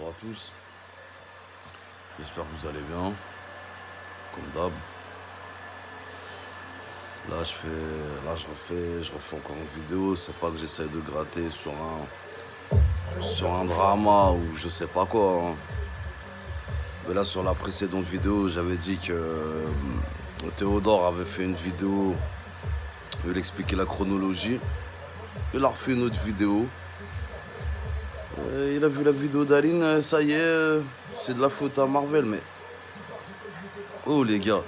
bonjour à tous. J'espère que vous allez bien, comme d'hab. Je refais encore une vidéo. C'est pas que j'essaye de gratter sur un drama ou je sais pas quoi, hein. Mais là, sur la précédente vidéo, j'avais dit que Théodore avait fait une vidéo où il expliquait la chronologie. Il a refait une autre vidéo. Il a vu la vidéo d'Aline, ça y est, c'est de la faute à Marvel, mais... Oh les gars,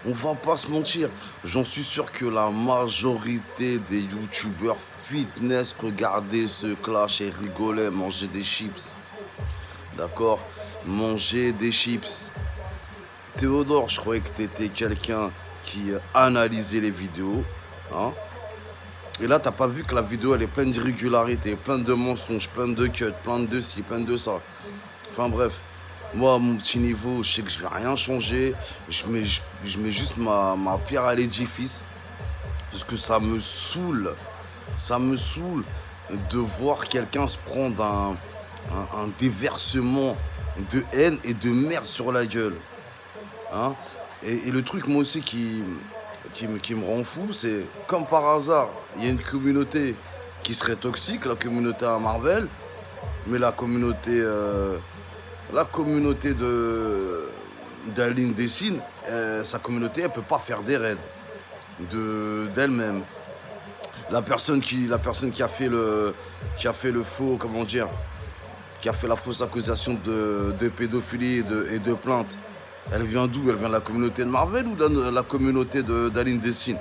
on va pas se mentir, j'en suis sûr que la majorité des youtubeurs fitness regardaient ce clash et rigolaient, mangeaient des chips. D'accord? Manger des chips. Théodore, je croyais que t'étais quelqu'un qui analysait les vidéos, hein? Et là, t'as pas vu que la vidéo, elle est pleine d'irrégularités, pleine de mensonges, pleine de cuts, pleine de ci, pleine de ça. Enfin bref, moi, à mon petit niveau, je sais que je vais rien changer. Je mets juste ma pierre à l'édifice. Parce que ça me saoule de voir quelqu'un se prendre un déversement de haine et de merde sur la gueule, hein. Et le truc, moi aussi, qui me rend fou, c'est comme par hasard, il y a une communauté qui serait toxique, la communauté à Marvel, mais la communauté d'Aline Dessine, sa communauté, elle peut pas faire des raids d'elle-même. La personne qui a fait le faux, comment dire, qui a fait la fausse accusation de pédophilie et de plainte. Elle vient d'où? Elle vient de la communauté de Marvel ou de la communauté d'Aline Dessine?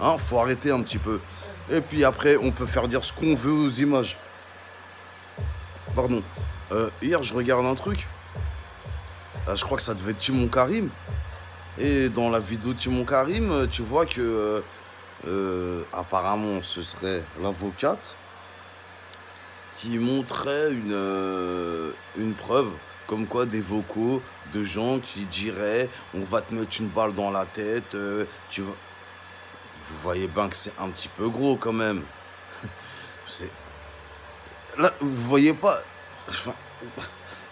Hein, faut arrêter un petit peu. Et puis après, on peut faire dire ce qu'on veut aux images. Pardon. Hier, je regarde un truc. Je crois que ça devait être Timon Karim. Et dans la vidéo de Timon Karim, tu vois que apparemment, ce serait l'avocate qui montrait une preuve comme quoi des vocaux de gens qui diraient on va te mettre une balle dans la tête, vous voyez bien que c'est un petit peu gros quand même. Là, vous voyez pas, enfin,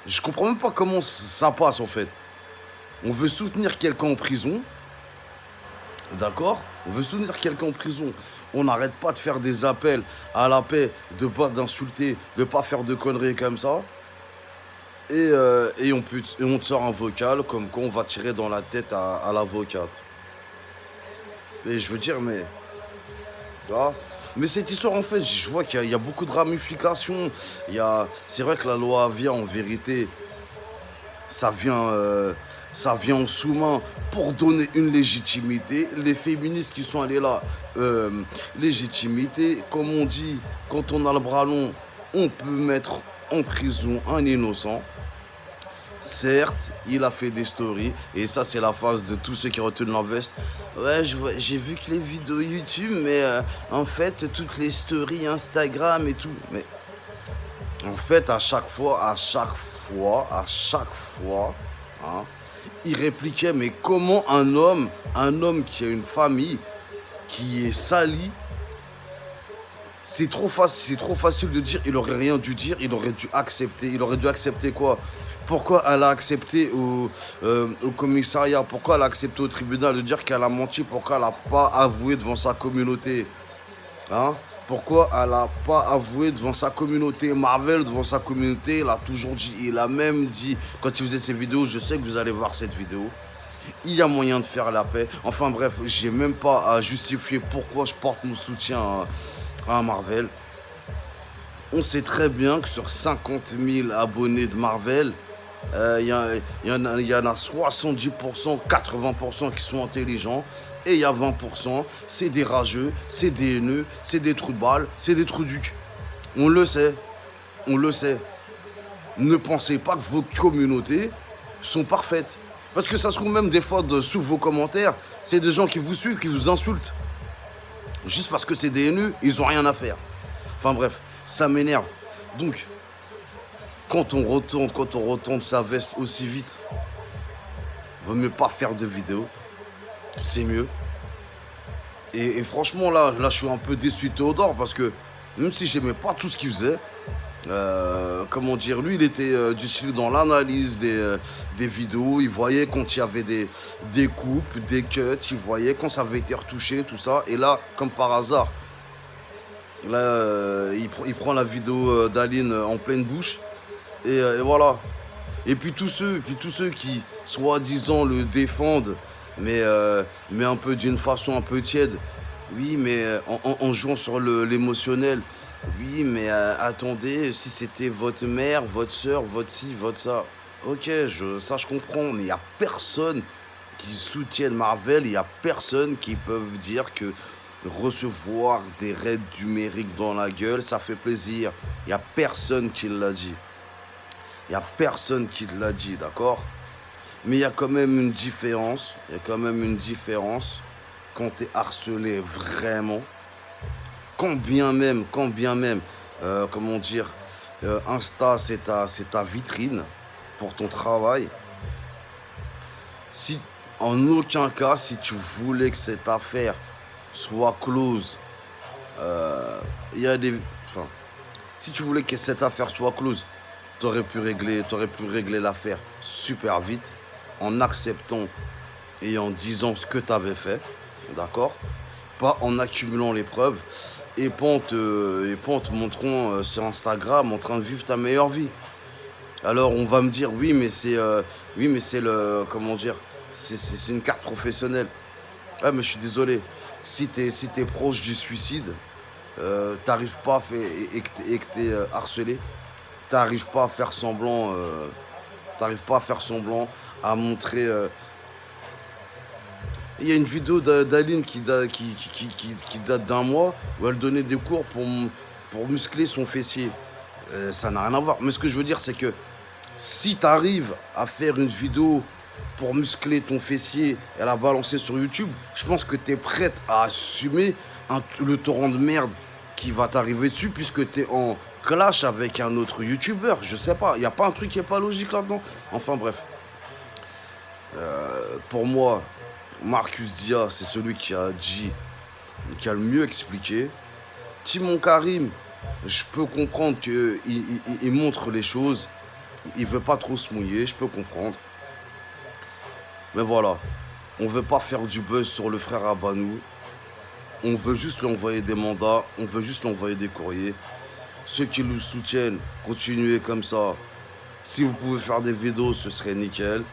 je comprends même pas comment ça passe en fait. On veut soutenir quelqu'un en prison, d'accord? On veut soutenir quelqu'un en prison. On n'arrête pas de faire des appels à la paix, de pas d'insulter, de pas faire de conneries comme ça. Et on te sort un vocal comme quoi on va tirer dans la tête à l'avocate. Et je veux dire, mais... Tu vois, mais cette histoire, en fait, je vois qu'il y a beaucoup de ramifications. C'est vrai que la loi Avia, en vérité, ça vient en sous-main pour donner une légitimité. Les féministes qui sont allés là, légitimité, comme on dit, quand on a le bras long, on peut mettre en prison un innocent. Certes, il a fait des stories, et ça c'est la phase de tous ceux qui retournent leur veste. Ouais, j'ai vu que les vidéos YouTube, mais en fait, toutes les stories Instagram et tout. Mais en fait, à chaque fois, hein, il répliquait, mais comment un homme qui a une famille, qui est sali, c'est trop facile de dire, il aurait rien dû dire, il aurait dû accepter quoi? Pourquoi elle a accepté au commissariat? Pourquoi elle a accepté au tribunal de dire qu'elle a menti? Pourquoi elle n'a pas avoué devant sa communauté, hein? Pourquoi elle n'a pas avoué devant sa communauté? Marvel, devant sa communauté, il a toujours dit, il a même dit, quand il faisait ses vidéos, je sais que vous allez voir cette vidéo, il y a moyen de faire la paix. Enfin bref, j'ai même pas à justifier pourquoi je porte mon soutien à Marvel. On sait très bien que sur 50 000 abonnés de Marvel, il y en a 70%, 80% qui sont intelligents. Et il y a 20%, c'est des rageux, c'est des haineux, c'est des trous de balles, c'est des trous du cul. On le sait. Ne pensez pas que vos communautés sont parfaites. Parce que ça se trouve même des fois sous vos commentaires, c'est des gens qui vous suivent, qui vous insultent. Juste parce que c'est des haineux, ils ont rien à faire. Enfin bref, ça m'énerve. Donc, quand on retourne sa veste aussi vite, vaut mieux pas faire de vidéo. C'est mieux. Et franchement, là, je suis un peu déçu de Théodore parce que même si j'aimais pas tout ce qu'il faisait, comment dire, lui, il était du style dans l'analyse des vidéos. Il voyait quand il y avait des coupes, des cuts. Il voyait quand ça avait été retouché, tout ça. Et là, comme par hasard, là, il prend la vidéo d'Aline en pleine bouche. Et voilà. Et puis tous ceux qui, soi-disant, le défendent, mais un peu d'une façon un peu tiède. Oui, mais en jouant sur l'émotionnel. Oui, mais attendez, si c'était votre mère, votre soeur, votre ci, votre ça. Ok, ça je comprends, mais il n'y a personne qui soutienne Marvel, il n'y a personne qui peuvent dire que recevoir des raids numériques dans la gueule, ça fait plaisir. Il n'y a personne qui l'a dit. Il n'y a personne qui l'a dit, d'accord? Mais il y a quand même une différence. Il y a quand même une différence quand tu es harcelé vraiment. Quand bien même, comment dire, Insta, c'est ta vitrine pour ton travail. Si, en aucun cas, si tu voulais que cette affaire soit close, il y a des... Enfin, si tu voulais que cette affaire soit close, t'aurais pu régler l'affaire super vite en acceptant et en disant ce que tu avais fait, d'accord? Pas en accumulant les preuves et pas en te montrant sur Instagram en train de vivre ta meilleure vie. Alors on va me dire oui mais c'est le comment dire c'est une carte professionnelle. Ouais mais je suis désolé. Si t'es proche du suicide, t'arrives pas à faire et que t'es harcelé, t'arrives pas à faire semblant à montrer. Il y a une vidéo d'Aline qui date d'un mois où elle donnait des cours pour muscler son fessier. Ça n'a rien à voir. Mais ce que je veux dire, c'est que si tu arrives à faire une vidéo pour muscler ton fessier et la balancer sur YouTube, je pense que tu es prête à assumer le torrent de merde qui va t'arriver dessus puisque tu es en clash avec un autre YouTuber. Je sais pas, il n'y a pas un truc qui est pas logique là-dedans. Enfin bref. Pour moi, Marcus Dia, c'est celui qui a le mieux expliqué. Timon Karim, je peux comprendre qu'il montre les choses. Il veut pas trop se mouiller, je peux comprendre. Mais voilà, on veut pas faire du buzz sur le frère Abanou. On veut juste lui envoyer des mandats, on veut juste lui envoyer des courriers. Ceux qui nous soutiennent, continuez comme ça. Si vous pouvez faire des vidéos, ce serait nickel.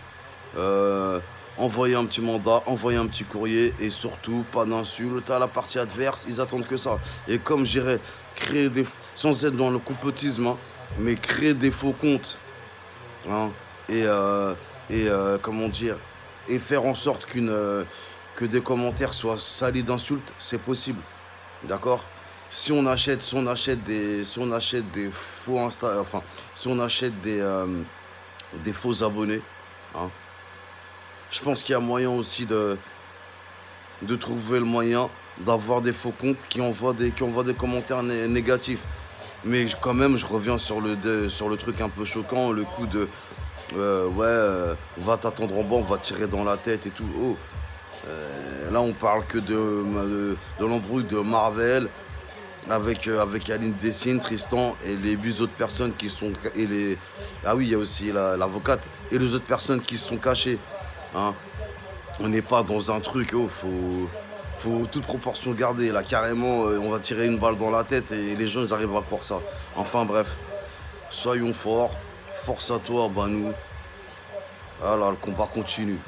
Envoyez un petit mandat, envoyez un petit courrier et surtout pas d'insultes à la partie adverse, ils attendent que ça. Et comme j'irais sans être dans le complotisme, hein, mais créer des faux comptes, hein, comment dire, et faire en sorte que des commentaires soient salis d'insultes, c'est possible, d'accord? Si on achète des faux Insta, enfin, si on achète des faux abonnés, hein, je pense qu'il y a moyen aussi de trouver le moyen d'avoir des faux comptes qui envoient des commentaires négatifs. Mais quand même, je reviens sur le truc un peu choquant, le coup de on va t'attendre en bas, on va tirer dans la tête et tout. Oh, là, on parle que de l'embrouille de Marvel avec Aline Dessine, Tristan et les 8 autres personnes qui sont. Ah oui, il y a aussi l'avocate et les autres personnes qui se sont cachées. Hein. On n'est pas dans un truc, faut toute proportion garder. Là, carrément, on va tirer une balle dans la tête et les gens, ils arrivent à croire ça. Enfin, bref, soyons forts. Force à toi, Banou. Voilà, le combat continue.